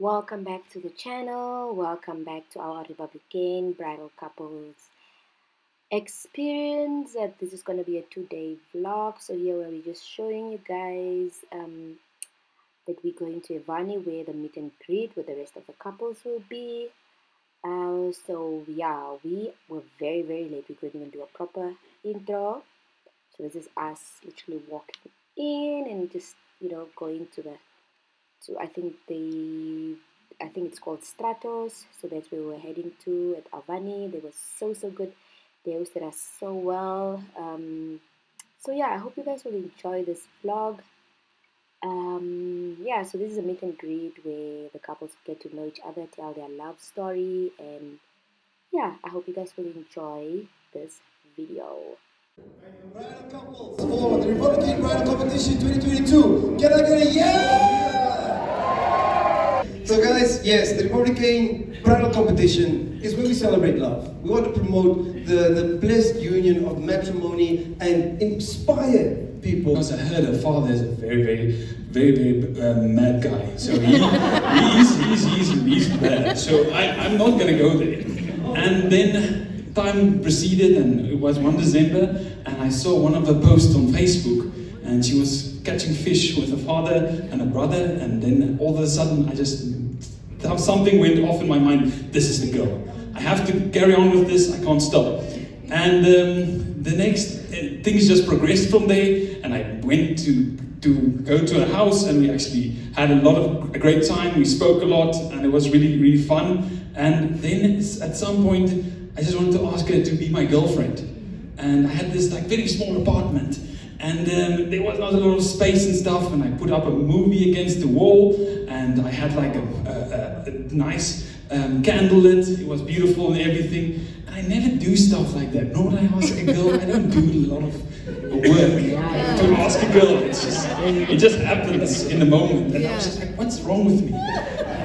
Welcome back to the channel. Welcome back to our Republikein Bridal Couples experience. This is going to be a 2-day vlog. So here we're just showing you guys that we're going to Evani where the meet and greet with the rest of the couples will be. So yeah, we were very late. We couldn't even do a proper intro. So this is us literally walking in and just, you know, going to the I think it's called Stratos. So that's where we were heading to at Avani. They were so good. They hosted us so well. So yeah, I hope you guys will enjoy this vlog. Yeah, so this is a meet and greet where the couples get to know each other, tell their love story, and yeah, I hope you guys will enjoy this video. Bridal couples for the Republikein Bridal Competition 2022. Can I get a yeah? So guys, yes, the Republikein Bridal Competition is where we celebrate love. We want to promote the blessed union of matrimony and inspire people. Because I heard her father is a very mad guy. So he's bad. So I'm not going to go there. And then time proceeded, and it was 1 December, and I saw one of her posts on Facebook, and she was catching fish with her father and a brother, and then all of a sudden something went off in my mind. This is the girl. I have to carry on with this. I can't stop. And the next things just progressed from there, and I went to go to her house, and we actually had a great time. We spoke a lot, and it was really fun. And then at some point, I just wanted to ask her to be my girlfriend. And I had this very small apartment, and there was not a lot of space and stuff, and I put up a movie against the wall, and I had a nice candlelit. It was beautiful and everything. And I never do stuff like that. Nor would I ask a girl. I don't do a lot of work to ask a girl. It just happens in the moment. And I was just like, what's wrong with me?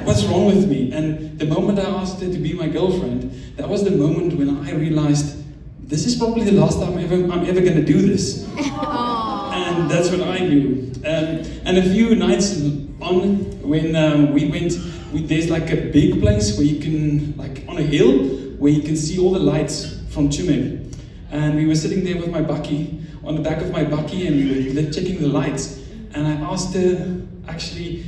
What's wrong with me? And the moment I asked her to be my girlfriend, that was the moment when I realized this is probably the last time I'm ever going to do this. And that's what I knew. And a few nights on, when we went, there's a big place where you can, on a hill, where you can see all the lights from Chumeb. And we were sitting there with my bakkie, on the back of my bakkie, and we were checking the lights. And I asked her, actually,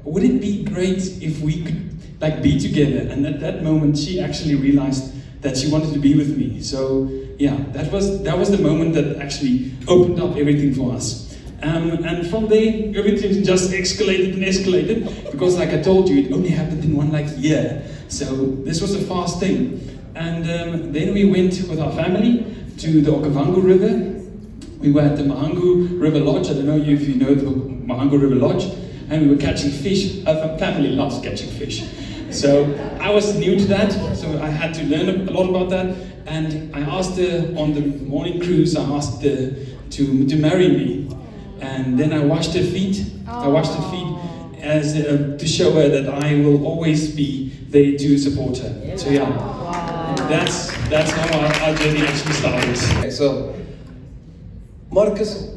would it be great if we could be together? And at that moment, she actually realized that she wanted to be with me. So yeah, that was the moment that actually opened up everything for us. And from there, everything just escalated, because like I told you, it only happened in one year. So this was a fast thing. And then we went with our family to the Okavango River. We were at the Mahangu River Lodge. I don't know if you know the Mahangu River Lodge. And we were catching fish. Our family loves catching fish. So I was new to that, so I had to learn a lot about that. And I asked her on the morning cruise, I asked her to marry me. And then I washed her feet. I washed her feet as to show her that I will always be there to support her. So yeah, that's how our journey actually started. Okay, so Marcus,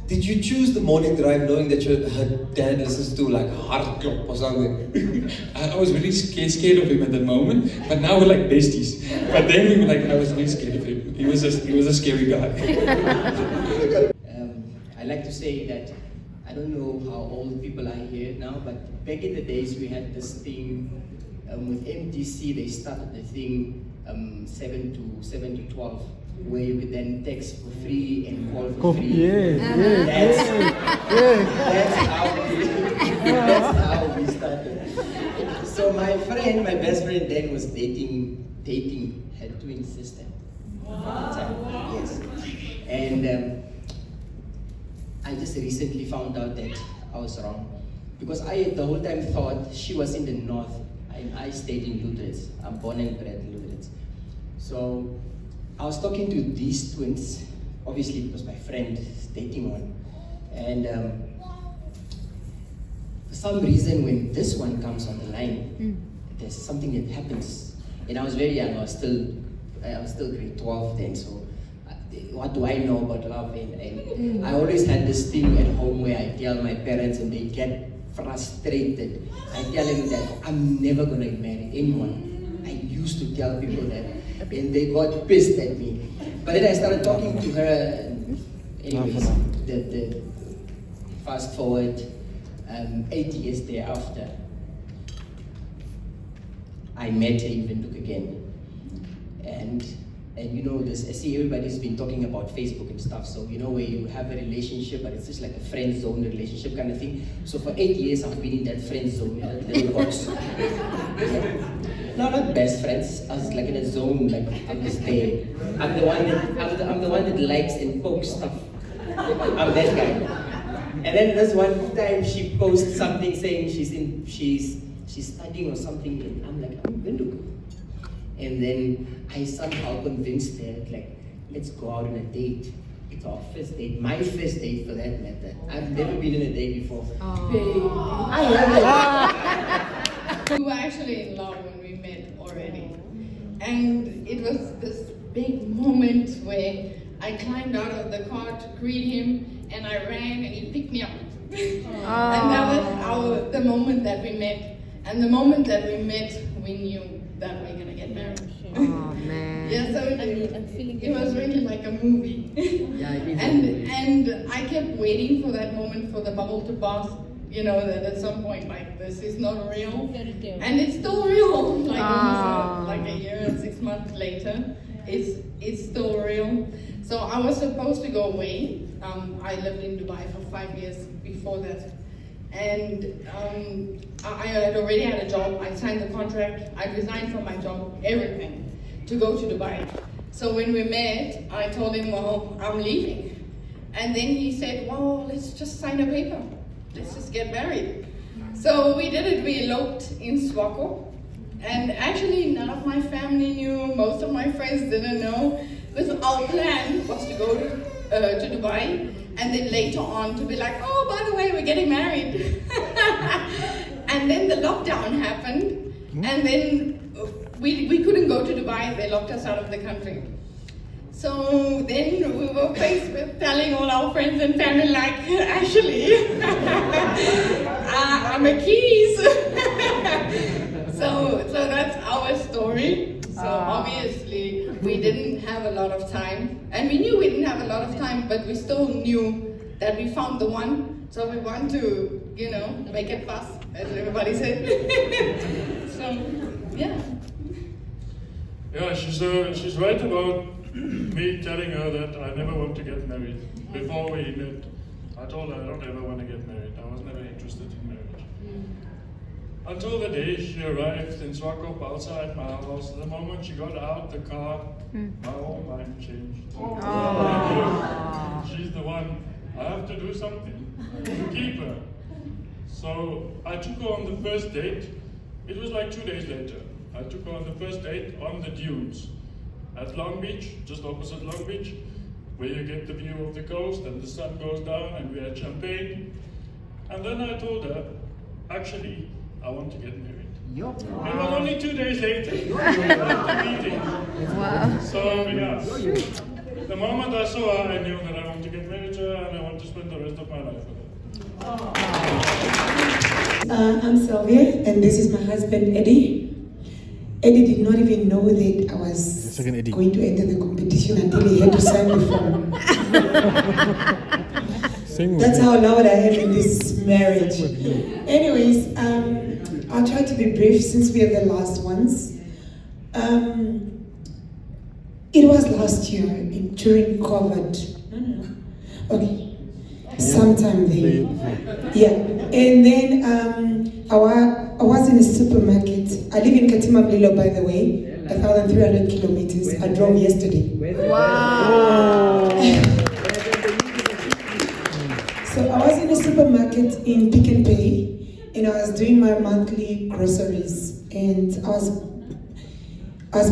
did you choose the morning drive knowing that her dad listens to Hartklop or something? I was really scared of him at the moment, but now we're like besties. But then we were I was really scared of him. He was a scary guy. I like to say that I don't know how old people are here now, but back in the days we had this thing with MTC. They started the thing 7 to 12. Where you could then text for free and call for free. That's how we started. So my best friend then was dating her twin sister at the time. Yes. And I just recently found out that I was wrong. Because I the whole time thought she was in the north. I stayed in Lutherans. I'm born and bred in Lutherans. So I was talking to these twins, obviously because my friend is dating one, and for some reason when this one comes on the line, there's something that happens. And I was very young. I was still grade 12 then. So what do I know about love? And I always had this thing at home where I tell my parents, and they get frustrated. I tell him that I'm never gonna marry anyone. I used to tell people that, and they got pissed at me. But then I started talking to her. Anyways, the fast forward 8 years thereafter, I met her in Windhoek again. And you know, this, I see everybody's been talking about Facebook and stuff, so you know where you have a relationship, but it's just like a friend zone relationship kind of thing. So for 8 years, I've been in that friend zone, that little box. No, not best friends. I was like in a zone, like I'm just there. I'm the one that likes and pokes stuff. I'm that guy. And then this one time she posts something saying she's studying or something, and I'm like, I'm going to go. And then I somehow convinced her, like, let's go out on a date. It's our first date, my first date for that matter. I've never been on a date before. Oh. I love it. We were actually in love when we met already. And it was this big moment where I climbed out of the car to greet him, and I ran and he picked me up. And that was the moment that we met. And the moment that we met, we knew that we're gonna get married. Oh man. Yeah, so it was really like a movie. Yeah, and I kept waiting for that moment for the bubble to burst. You know, that at some point, like, this is not real. And it's still real. Like almost like a year and 6 months later, it's still real. So I was supposed to go away. I lived in Dubai for 5 years before that. And I had already had a job. I signed the contract. I resigned from my job, everything, to go to Dubai. So when we met, I told him, well, I'm leaving. And then he said, well, let's just sign a paper. Let's just get married. So we did it. We eloped in Xoxoxoxo. And actually, none of my family knew. Most of my friends didn't know. Because our plan was to go to Dubai. And then later on to be like, oh, by the way, we're getting married. And then the lockdown happened. And then we couldn't go to Dubai. They locked us out of the country. So then we were faced with telling all our friends and family, like, actually, I'm a keys. So that's our story. So obviously we didn't have a lot of time, and we knew we didn't have a lot of time, but we still knew that we found the one. So we want to, you know, make it fast, as everybody said. So yeah. Yeah, she's right about me telling her that I never want to get married. Before we met, I told her I don't ever want to get married. I was never interested in marriage. Until the day she arrived in Xoxoxoxo outside my house. The moment she got out the car, my whole mind changed. She's the one. I have to do something to keep her. So I took her on the first date. It was like 2 days later. I took her on the first date on the dunes at Long Beach, just opposite Long Beach, where you get the view of the coast and the sun goes down, and we had champagne. And then I told her, actually, I want to get married. It was only 2 days later. We were at the meeting. Wow. So yeah, the moment I saw her, I knew that I want to get married to her and I want to spend the rest of my life with her. I'm Sylvia, and this is my husband, Eddie. Eddie did not even know that I was going to enter the competition until he had to sign the form. That's how loud I am in this marriage. Anyways, I'll try to be brief since we are the last ones. It was last year during COVID. Okay, sometime there. Yeah, and then I was in a supermarket. I live in Katima Mlilo, by the way, 1,300 kilometers. I drove yesterday. Wow. So I was in a supermarket in Pick n Pay, and I was doing my monthly groceries, and I was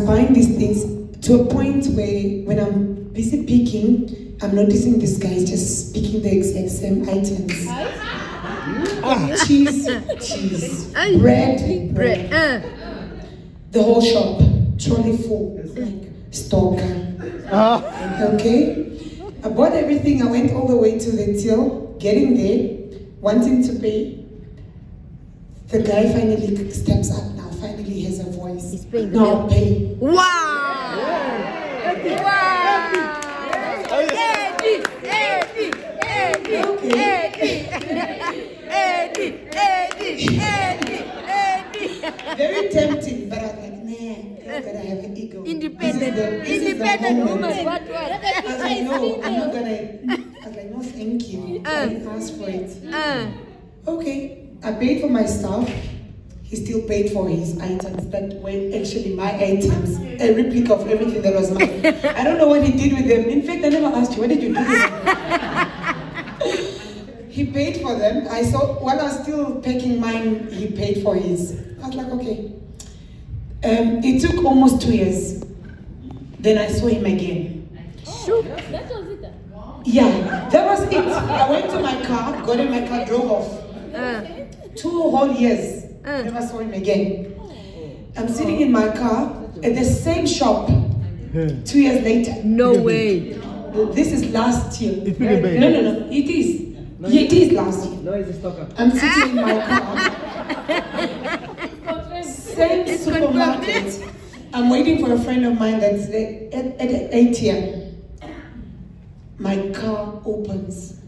buying these things to a point where when I'm busy picking, I'm noticing this guy is just picking the exact same items. Cheese, bread. The whole shop, trolley full, like stalker. Okay, I bought everything. I went all the way to the till, getting there, wanting to pay, The guy finally steps up now, finally has a voice. He's paying the now bill. pay. Wow! Wow! Eddie! Very tempting, but I was like, nah, I'm gonna have an ego. Independent woman. What? I was like, no, I'm not gonna. I was like, no, thank you. I didn't ask for it. Okay, I paid for my stuff. He still paid for his items that were actually my items, a replica of everything that was mine. I don't know what he did with them. In fact, I never asked you, what did you do with them? He paid for them. I saw, while I was still packing mine, he paid for his. I was like, okay. It took almost 2 years. Then I saw him again. That was it. Yeah, that was it. I went to my car, got in my car, drove off. 2 whole years. Never saw him again. I'm sitting in my car at the same shop 2 years later. No way. This is last year. No. It is. It is last year. No, it's a stalker. I'm sitting in my car. Same supermarket. I'm waiting for a friend of mine that's at the ATM. My car opens.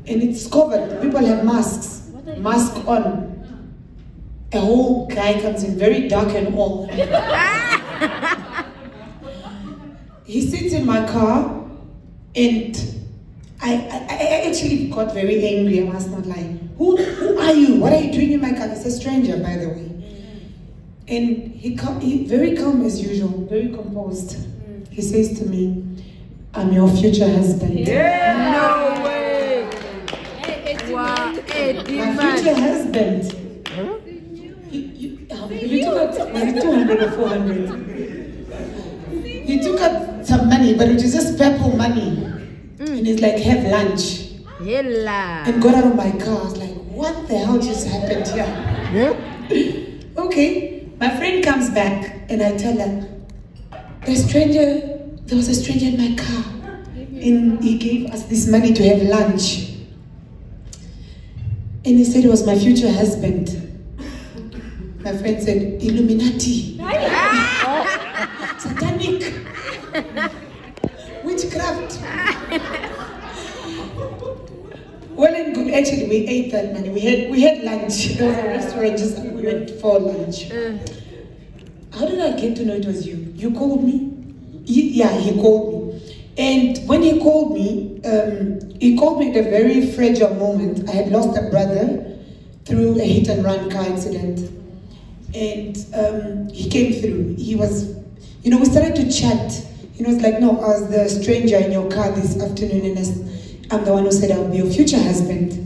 And it's covered. People have masks. Mask on. A whole guy comes in, very dark and all. He sits in my car, and I actually got very angry. I must not lie. Who are you? What are you doing in my car? It's a stranger, by the way. And he very calm as usual, very composed. He says to me, "I'm your future husband." No way. Wow. My future husband. He took out maybe 200 or 400. He took out some money, but it was just purple money. And he's like, have lunch. Hella. And got out of my car. I was like, what the hell just happened here? Yeah. Okay. My friend comes back and I tell her, there was a stranger in my car. And he gave us this money to have lunch. And he said it was my future husband. My friend said, Illuminati. Satanic. Witchcraft. Well and good. Actually, we ate that money. We had lunch. There was a restaurant, just we went for lunch. How did I get to know it was you? You called me? He called me. And when he called me at a very fragile moment. I had lost a brother through a hit and run car accident. And he came through. He was, we started to chat. He was like, no, I was the stranger in your car this afternoon, and I'm the one who said I'll be your future husband.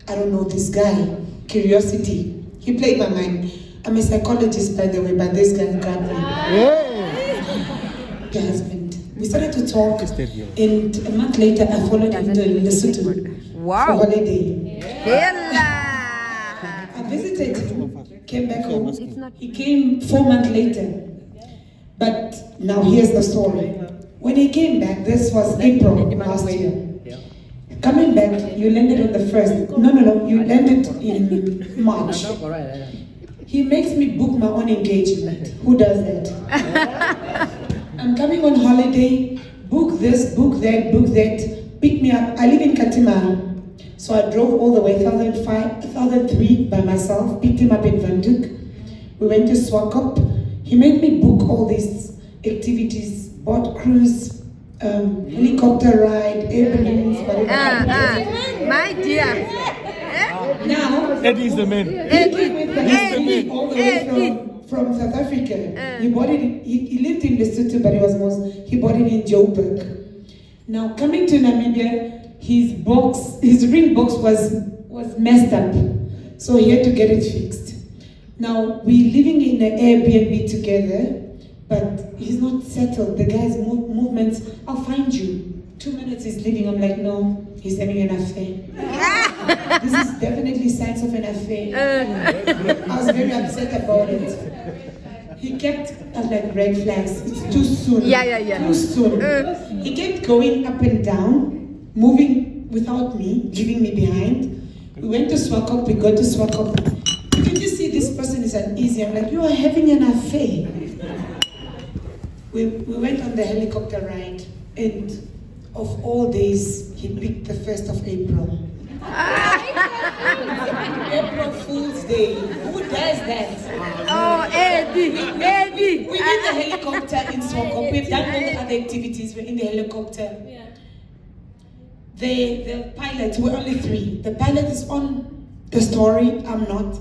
I don't know this guy. Curiosity. He played my mind. I'm a psychologist, by the way, but this guy got me. The husband. We started to talk, and a month later, I followed him to Lesotho for holiday. I visited him, came back home. He came 4 months later. But now here's the story. When he came back, this was April last year. Coming back, you landed on the 1st. No, you landed in March. He makes me book my own engagement. Who does that? I'm coming on holiday, book this, book that, pick me up. I live in Katimara. So I drove all the way 1003 by myself, picked him up in Van Dyck. We went to Swakop. He made me book all these activities, boat cruise, helicopter ride, air balloons, whatever. My dear. Now, Eddie is the man. Eddie all the way from South Africa. He bought it. He lived in Lesotho, but he bought it in Joburg. Now coming to Namibia, his ring box was messed up, so he had to get it fixed. Now we're living in an Airbnb together, but he's not settled. The guy's movements. I'll find you. 2 minutes he's leaving. I'm like, no, he's having an affair. This is definitely signs of an affair. I was very upset about it. He kept like red flags. It's too soon. Yeah. Too soon. He kept going up and down, moving without me, leaving me behind. We went to Swakop. We got to Swakop. uneasy. I'm like, you are having an affair. We went on the helicopter ride, and of all days, he picked the 1st of April. April Fool's Day. Who does that? Oh, Eddie! Eddie! We're in the helicopter in Swakop. We've done all the other activities. We're in the helicopter. Yeah. The pilot, we're only 3. The pilot is on the story. I'm not.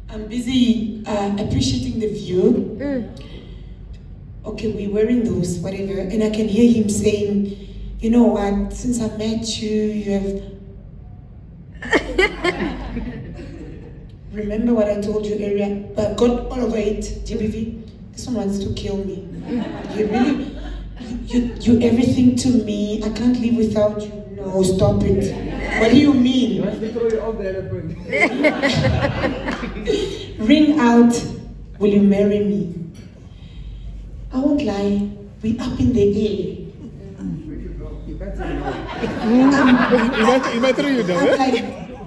I'm busy appreciating the view. Okay, we're wearing those, whatever. And I can hear him saying, you know what, since I met you, you have... Remember what I told you earlier? But got all over it, GBV. This one wants to kill me. You really, you everything to me. I can't live without you. No, stop it. What do you mean? You want to throw you off the airplane. Ring out, will you marry me? I won't lie, we up in the air. He might throw you down. I'm like,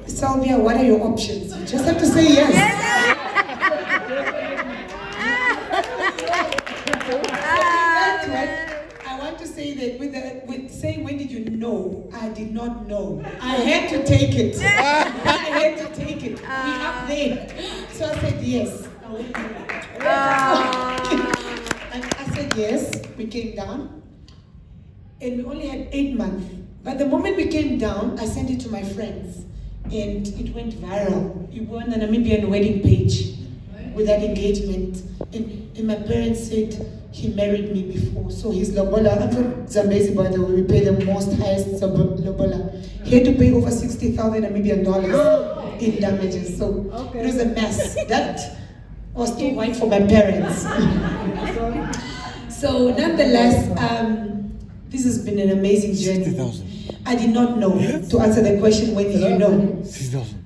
Sylvia, what are your options? You just have to say yes. I want to say that with saying when did you know, I did not know. I had to take it. I had to take it. We up there. So I said yes. And I said yes. We came down. And we only had 8 months. But the moment we came down, I sent it to my friends. And it went viral. It went on the Namibian wedding page with that engagement. And my parents said he married me before. So he's lobola. I'm from Zambezi, by the way. We pay the most highest lobola. He had to pay over 60,000 Namibian dollars in damages. So it was a mess. That was too white for my parents. So nonetheless, this has been an amazing journey. 60,000. I did not know. To answer the question, when did you know? 60,000.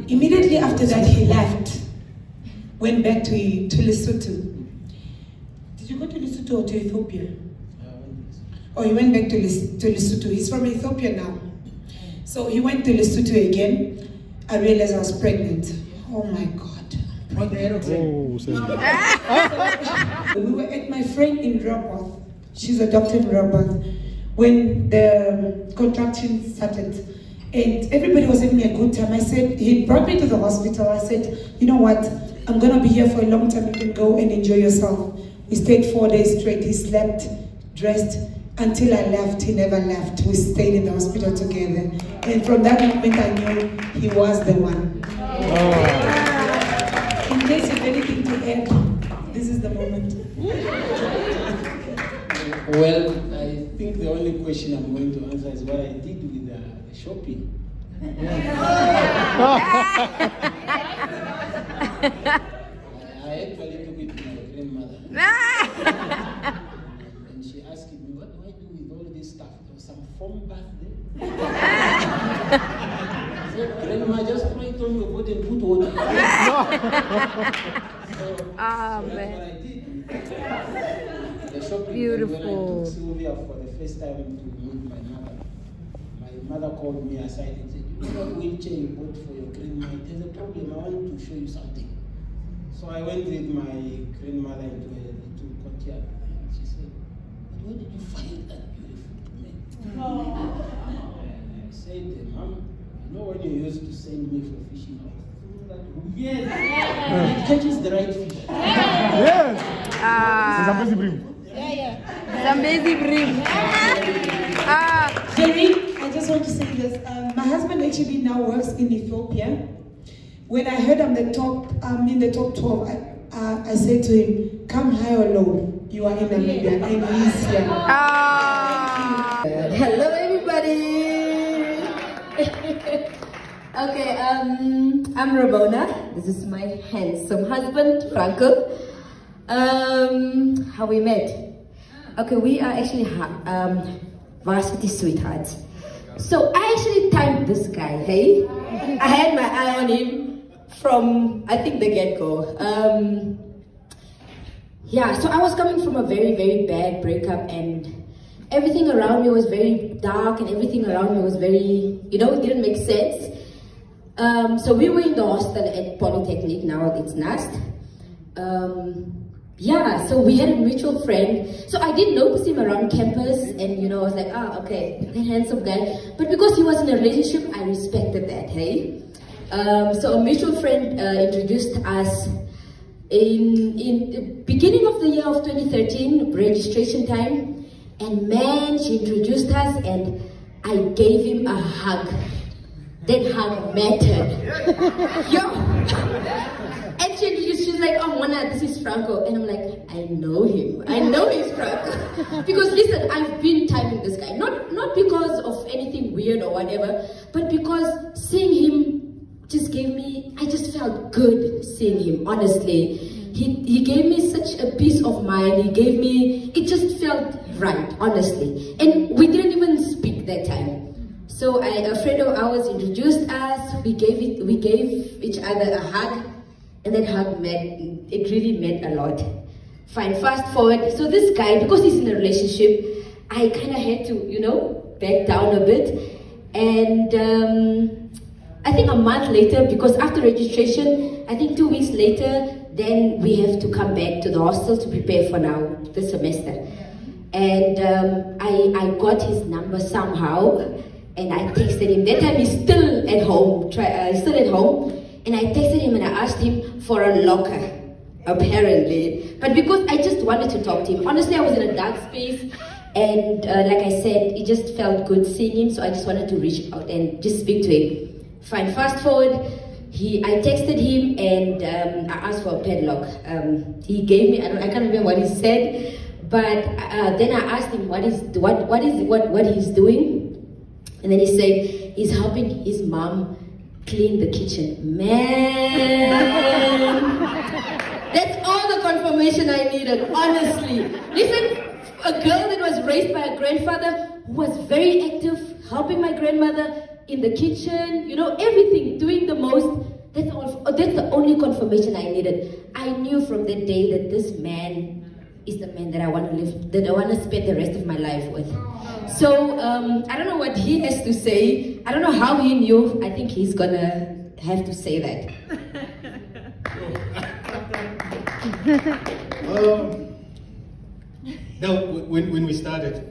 Immediately after that, he left. Went back to Lesotho. Did you go to Lesotho or to Ethiopia? Oh, he went back to Lesotho. He's from Ethiopia now. So he went to Lesotho again. I realized I was pregnant. Oh my God. Pregnant. Oh, We were at my friend in Roboth. She's a doctor in Roboth. When the contraction started, and everybody was having a good time. I said, he brought me to the hospital. I said, you know what? I'm going to be here for a long time. You can go and enjoy yourself. We stayed 4 days straight. He slept, dressed. Until I left, he never left. We stayed in the hospital together. And from that moment, I knew he was the one. In case you have anything to add, this is the moment. Well, I think the only question I'm going to answer is what I did with the shopping. I actually took it to my grandmother. And she asked me, what do I do with all this stuff? There was some foam bath there. I said, Grandma, just throw it on your body and put water. So that's what I did. The shopping. Beautiful. When I took Sylvia for the first time to meet my mother called me aside and said, you know that wheelchair you bought for your grandma, there's a problem, I want to show you something. So I went with my grandmother into courtyard, and she said, but where did you find that beautiful man? I said, Mom, you know when you used to send me for fishing? Yes! It catches the right fish. Yes! Zambezi brim. Zambezi brim. Jerry, I just want to say this. My husband actually now works in Ethiopia. When I heard I'm in the top 12, I said to him, come high or low, you are in Namibia, and he's here. Hello, everybody. Okay, I'm Ramona. This is my handsome husband, Franco. How we met? Okay, we are actually varsity sweethearts. So I actually timed this guy, hey? I had my eye on him from, I think, the get-go. Yeah, so I was coming from a very, very bad breakup, and everything around me was very dark, and everything around me was very, you know, it didn't make sense. So we were in the hostel at Polytechnic, now it's NAST. Yeah, so we had a mutual friend. So I did notice him around campus, and I was like, okay, that handsome guy. But because he was in a relationship, I respected that, hey? So a mutual friend introduced us in the beginning of the year of 2013, registration time. And man, she introduced us, and I gave him a hug. That hug mattered. Yo! And she's like, oh, Mona, this is Franco. And I'm like, I know him. I know he's Franco. Because listen, I've been timing this guy. Not because of anything weird or whatever, but because seeing him just gave me, I just felt good seeing him, honestly. He gave me such a peace of mind. He gave me, it just felt right, honestly. And we didn't even speak that time. So a friend of ours introduced us. We gave each other a hug. And that hug it really meant a lot. Fine, fast forward. So this guy, because he's in a relationship, I kind of had to, back down a bit. And I think a month later, because after registration, I think 2 weeks later, then we have to come back to the hostel to prepare for now, the semester. And I got his number somehow, and I texted him. That time he's still at home, and I texted him and I asked him for a locker, apparently. But because I just wanted to talk to him. Honestly, I was in a dark space, and like I said, it just felt good seeing him, so I just wanted to reach out and just speak to him. Fine, fast forward, I texted him and I asked for a padlock. He gave me, I can't remember what he said, but then I asked him what he's doing. And then he said he's helping his mom clean the kitchen. Man, that's all the confirmation I needed, honestly. Listen, a girl that was raised by a grandfather who was very active, helping my grandmother in the kitchen, everything, doing the most. That's the only confirmation I needed. I knew from that day that this man is the man that I want to live, that I want to spend the rest of my life with. So I don't know what he has to say. I don't know how he knew. I think he's gonna have to say that. Now, when we started,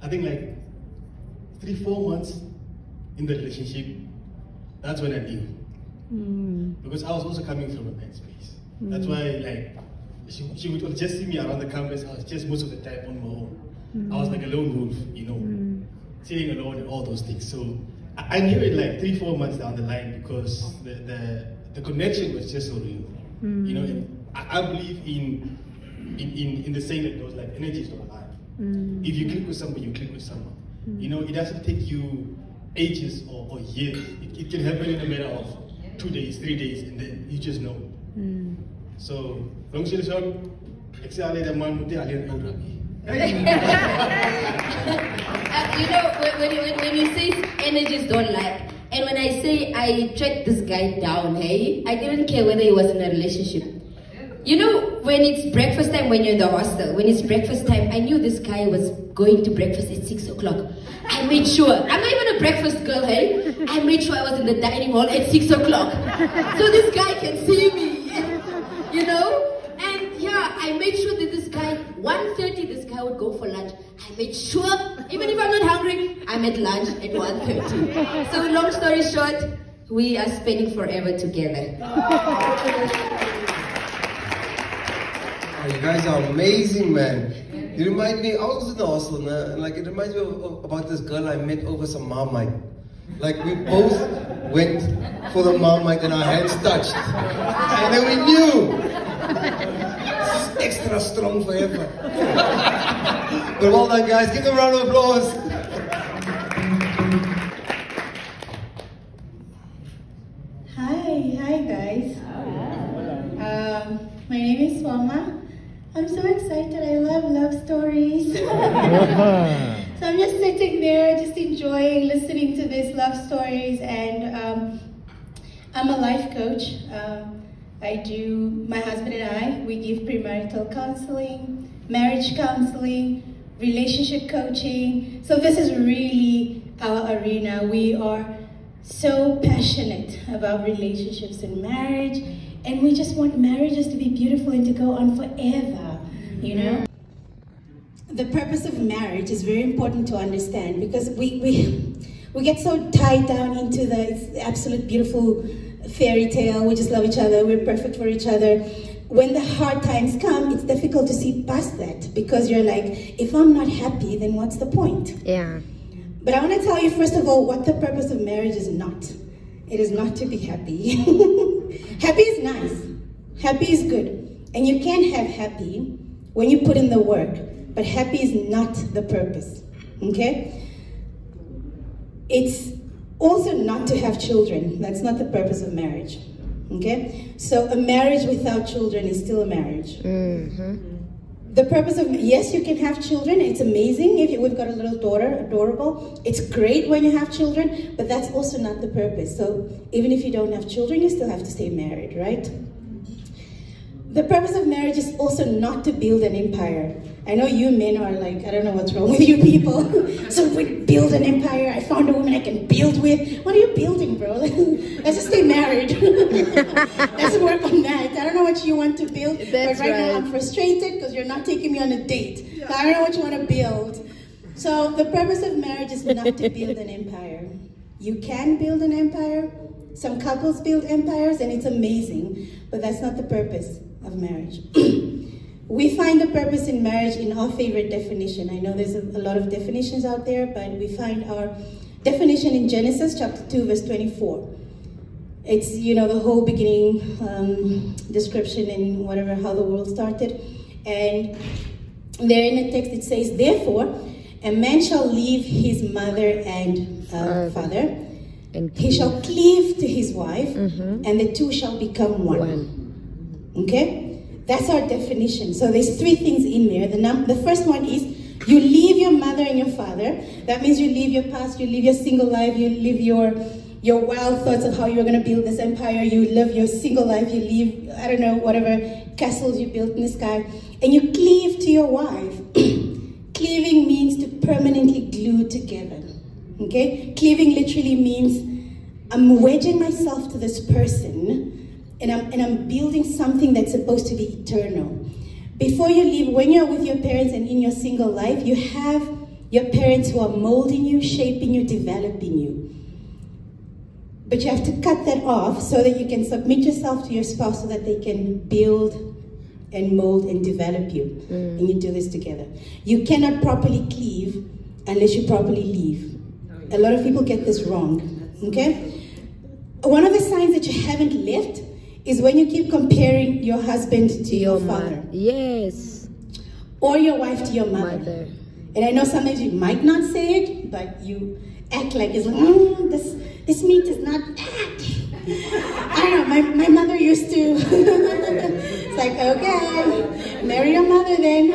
I think like 3-4 months in the relationship, that's when I knew. Because I was also coming from a bad space. That's why, like, she would just see me around the campus. I was just most of the time on my own. I was like a lone wolf, sitting alone and all those things. So I knew it like 3-4 months down the line because the connection was just so real. And I believe in the saying that goes like energies don't lie. If you click with somebody, you click with someone. It doesn't take you ages or years. It can happen in a matter of 2 days, 3 days, and then you just know. So, long story short, when you say energies don't lie, and when I say I tracked this guy down, hey, I didn't care whether he was in a relationship. When it's breakfast time, when you're in the hostel, when it's breakfast time, I knew this guy was going to breakfast at 6 o'clock. I made sure. I'm not even a breakfast girl, hey? I made sure I was in the dining hall at 6 o'clock. So this guy can see me, And yeah, I made sure that this guy, 1:30, this guy would go for lunch. I made sure, even if I'm not hungry, I'm at lunch at 1:30. So long story short, we are spending forever together. Oh, you guys are amazing, man. You remind me, I was in the hostel, man, and it reminds me about this girl I met over some Marmite. We both went for the Marmite and our hands touched. And then we knew. This is extra strong forever. But well done, guys. Give them a round of applause. Hi guys. My name is Swama. I'm so excited. I love stories. So I'm just sitting there, just enjoying listening to these love stories, and I'm a life coach. My husband and I, we give premarital counseling, marriage counseling, relationship coaching. So this is really our arena. We are so passionate about relationships and marriage, and we just want marriages to be beautiful and to go on forever, you know? The purpose of marriage is very important to understand, because we get so tied down into the absolute beautiful fairy tale. We just love each other, we're perfect for each other. When the hard times come, it's difficult to see past that, because you're like, if I'm not happy, then what's the point? Yeah. But I want to tell you, first of all, what the purpose of marriage is not. It is not to be happy. Happy is nice. Happy is good. And you can have happy when you put in the work. But happy is not the purpose. Okay? It's also not to have children. That's not the purpose of marriage. Okay? So a marriage without children is still a marriage. Mm-hmm. The purpose of, yes, you can have children. It's amazing if we've got a little daughter, adorable. It's great when you have children, but that's also not the purpose. So even if you don't have children, you still have to stay married, right? The purpose of marriage is also not to build an empire. I know you men are like, I don't know what's wrong with you people. So we build an empire. I found a woman I can build with. What are you building, bro? Let's just stay married. Let's work on that. I don't know what you want to build. That's but right now right. I'm frustrated because you're not taking me on a date. So I don't know what you want to build. So the purpose of marriage is not to build an empire. You can build an empire. Some couples build empires and it's amazing. But that's not the purpose of marriage. We find the purpose in marriage in our favorite definition. I know there's a lot of definitions out there, but we find our definition in Genesis chapter 2, verse 24. It's, you know, the whole beginning description and whatever, how the world started. And there in the text it says, therefore, a man shall leave his mother and father, and he shall cleave to his wife, and the two shall become one. Okay? That's our definition. So there's three things in there. The first one is you leave your mother and your father. That means you leave your past, you leave your single life, you leave your wild thoughts of how you're going to build this empire. You live your single life, you leave, I don't know, whatever castles you built in the sky. And you cleave to your wife. Cleaving means to permanently glue together. Okay? Cleaving literally means I'm wedging myself to this person. And I'm building something that's supposed to be eternal. Before you leave, when you're with your parents and in your single life, you have your parents who are molding you, shaping you, developing you. But you have to cut that off so that you can submit yourself to your spouse so that they can build and mold and develop you. And you do this together. You cannot properly cleave unless you properly leave. A lot of people get this wrong, okay? One of the signs that you haven't left is when you keep comparing your husband to your father. Yes. Or your wife to your mother. And I know sometimes you might not say it, but you act like it's like, this meat is not that. I don't know, my mother used to. It's like, okay, marry your mother then.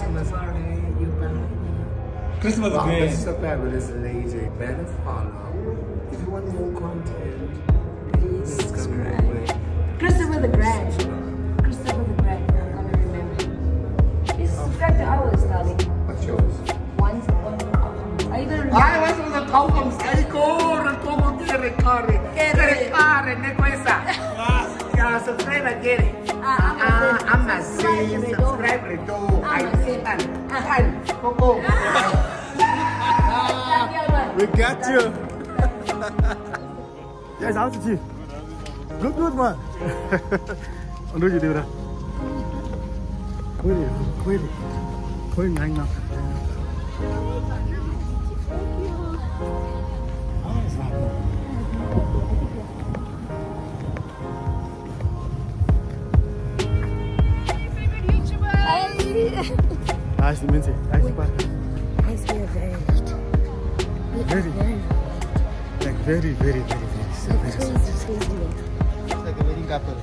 Christmas, honey. You better. Christmas Wow, again. this is a fabulous lady. Better follow. If you want more content, please subscribe. Christopher the Grand. Christopher the Grand. I'm gonna remember. Please subscribe to ours, darling. What's yours? One. Are you gonna remember? I was on the call from Skycore and como quiere corre. Quiere ne questa. Yeah, subscribe again. I'm not saying subscribe to I and Coco. We got you. Yes, how's it? Good man. Under you, Debra. Quit. Nine now. Nice to meet you. Nice to meet you. Nice to meet Very, very. So It's like a wedding couple.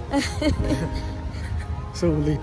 so late.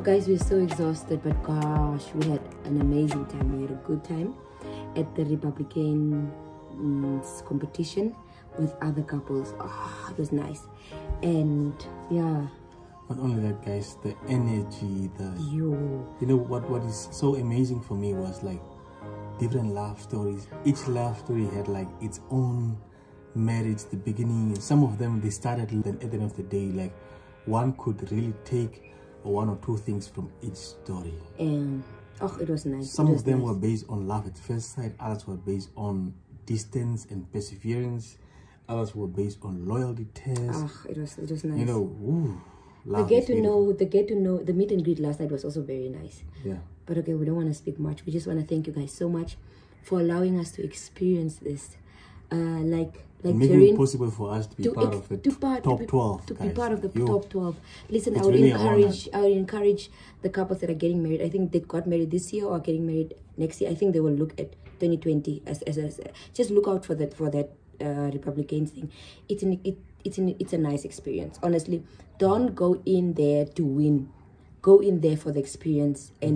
Guys, we're so exhausted, but gosh, we had an amazing time. We had a good time at the Republikein competition with other couples. Oh, it was nice. And yeah, not only that, guys, the energy, you know what is so amazing for me was like different love stories. Each love story had like its own marriage, the beginning. Some of them, they started at the end of the day, like one could really take one or two things from each story. And oh, it was nice. Some of them were based on love at first sight, others were based on distance and perseverance, others were based on loyalty tests. Oh, it was nice. You know, the meet and greet last night was also very nice. Yeah. But okay, we don't want to speak much. We just want to thank you guys so much for allowing us to experience this. Making it possible for us to be part of the top 12. To be part of the top 12. Listen, I would really encourage the couples that are getting married. I think they got married this year or getting married next year. I think they will look at 2020 as just look out for that Republikein thing. It's a nice experience. Honestly, don't go in there to win. Go in there for the experience and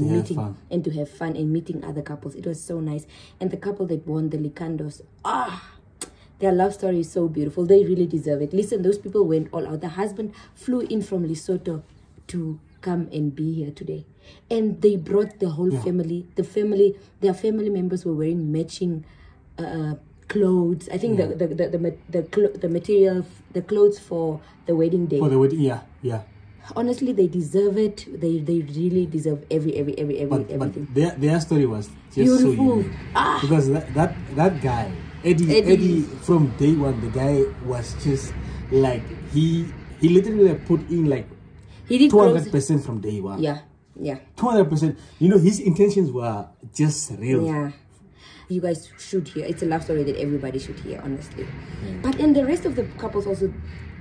to have fun and meeting other couples. It was so nice. And the couple that won the Likandos, their love story is so beautiful. They really deserve it. Listen, those people went all out. The husband flew in from Lesotho to come and be here today. And they brought the whole family. Their family members were wearing matching clothes. I think the material, the clothes for the wedding day. For the wedding, yeah. Honestly, they deserve it. They really deserve everything. But their story was just beautiful. So unique. Because that guy, Eddie, from day one, the guy was just like he literally put in like He did 200% from day one. Yeah, yeah. 200%. You know, his intentions were just real. Yeah. You guys should hear. It's a love story that everybody should hear, honestly. But then the rest of the couples also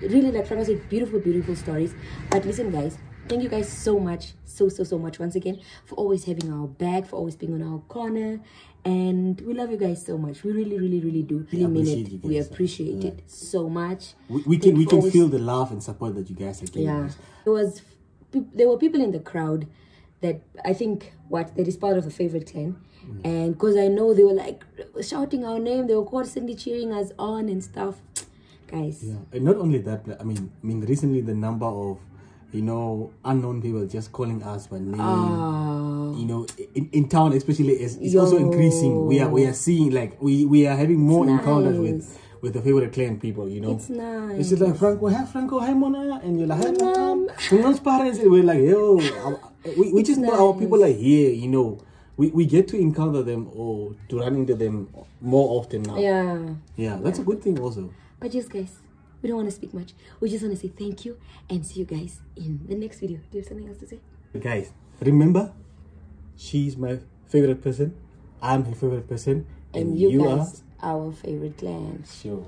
really, like Franco said, beautiful, beautiful stories. But listen, guys, thank you guys so much, so much once again for always having our back, for always being on our corner. And we love you guys so much. We really, really, really do. Really mean it. We appreciate it so much. We can feel the love and support that you guys are giving us. There were people in the crowd that I think that is part of the favorite clan. And because I know they were like shouting our name, they were constantly cheering us on and stuff. Guys. Yeah. And not only that, I mean recently the number of, you know, unknown people just calling us by name, you know, in town especially is also increasing. We are seeing, like, we are having more encounters with the favorite clan people, you know. It's nice. It's just like, Franco, hi Mona, and you're like, hi Mom. Someone's parents, and we're like, yo, we just know our people are here, you know. We get to encounter them or to run into them more often now. Yeah, that's a good thing also. But yes, guys, we don't want to speak much. We just want to say thank you and see you guys in the next video. Do you have something else to say? Guys, remember, she's my favorite person. I'm her favorite person. And you guys are our favorite clan. Sure.